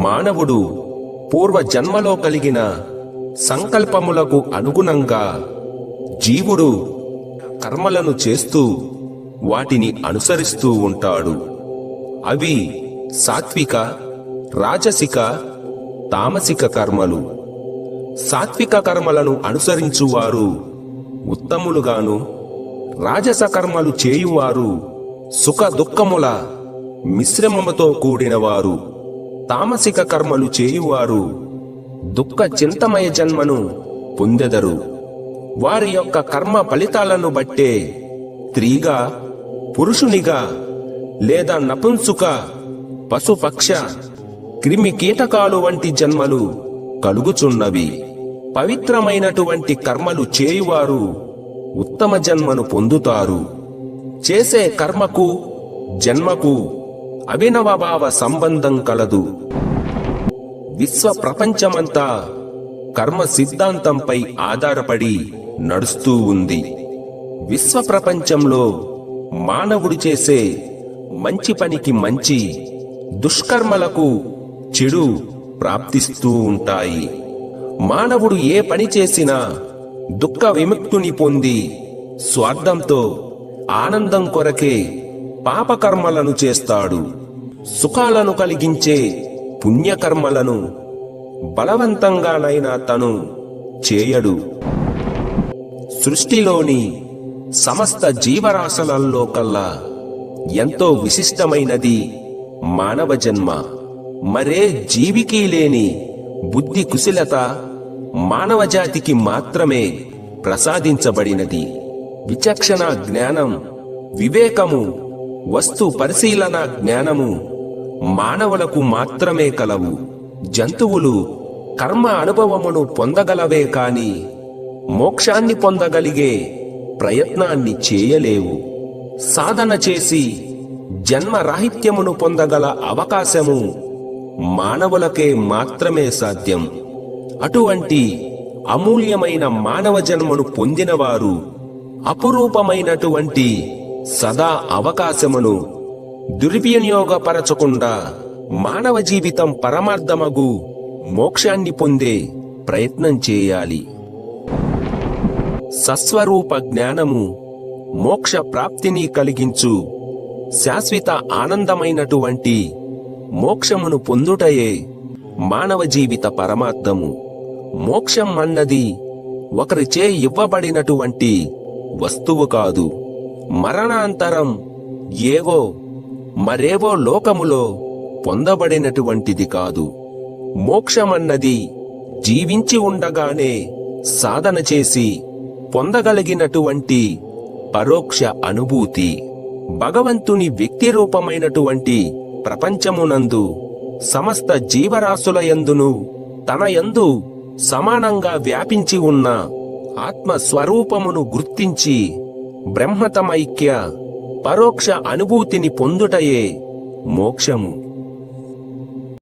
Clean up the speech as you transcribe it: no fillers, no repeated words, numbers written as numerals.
మానవుడు పూర్వ జన్మలో కలిగిన సంకల్పములకు అనుగుణంగా జీవుడు కర్మలను చేస్తూ వాటిని అనుసరిస్తూ ఉంటాడు. అవి సాత్విక, రాజసిక, తామసిక కర్మలు. సాత్విక కర్మలను అనుసరించువారు ఉత్తములుగాను, రాజస కర్మలు చేయువారు సుఖ దుఃఖముల మిశ్రమముతో కూడినవారు, తామసిక కర్మలు చేయువారు దుఃఖ చింతమయ జన్మను పొందెదరు. వారి యొక్క కర్మ ఫలితాలను బట్టే స్త్రీగా, పురుషునిగా లేదా నపుంసుక, పశుపక్ష, క్రిమి కీటకాలు వంటి జన్మలు కలుగుచున్నవి. పవిత్రమైనటువంటి కర్మలు చేయువారు ఉత్తమ జన్మను పొందుతారు. చేసే కర్మకు జన్మకు అవినవభావ సంబంధం కలదు. విశ్వ ప్రపంచమంతా కర్మ సిద్ధాంతంపై ఆధారపడి నడుస్తూ ఉంది. విశ్వ ప్రపంచంలో మానవుడు చేసే మంచి పనికి మంచి, దుష్కర్మలకు చెడు ప్రాప్తిస్తూ ఉంటాయి. మానవుడు ఏ పని చేసినా దుఃఖ విముక్తిని పొంది స్వార్థంతో ఆనందం కొరకే పాపకర్మలను చేస్తాడు. సుఖాలను కలిగించే పుణ్యకర్మలను బలవంతంగానైనా తను చేయడు. సృష్టిలోని సమస్త జీవరాశులలో కల్లా ఎంతో విశిష్టమైనది మానవ జన్మ. మరే జీవికి లేని బుద్ధి కుశలత మానవ జాతికి మాత్రమే ప్రసాదించబడినది. విచక్షణ జ్ఞానం, వివేకము, వస్తు పరిశీలన జ్ఞానము మానవులకు మాత్రమే కలవు. జంతువులు కర్మ అనుభవమును పొందగలవే కాని మోక్షాన్ని పొందగలిగే ప్రయత్నాన్ని చేయలేవు. సాధన చేసి జన్మరాహిత్యమును పొందగల అవకాశము మానవులకే మాత్రమే సాధ్యం. అటువంటి అమూల్యమైన మానవ జన్మను పొందినవారు అపురూపమైనటువంటి సదా అవకాశమును దుర్వినియోగపరచకుండా మానవ జీవితం పరమార్థమగు మోక్షాన్ని పొందే ప్రయత్నం చేయాలి. సస్వరూప జ్ఞానము మోక్ష ప్రాప్తిని కలిగించు శాశ్వత ఆనందమైనటువంటి మోక్షమును పొందుటయే మానవ జీవిత పరమార్థము. మోక్షం అన్నది ఒకరిచే ఇవ్వబడినటువంటి వస్తువు కాదు. మరణాంతరం ఏవో మరేవో లోకములో పొందబడినటువంటిది కాదు. మోక్షమన్నది జీవించి ఉండగానే సాధన చేసి పొందగలిగినటువంటి పరోక్ష అనుభూతి. భగవంతుని వ్యక్తి రూపమైనటువంటి ప్రపంచమునందు సమస్త జీవరాశుల యందును తన యందు సమానంగా వ్యాపించి ఉన్న ఆత్మస్వరూపమును గుర్తించి బ్రహ్మతమైక్య పరోక్ష అనుభూతిని పొందుటయే మోక్షము.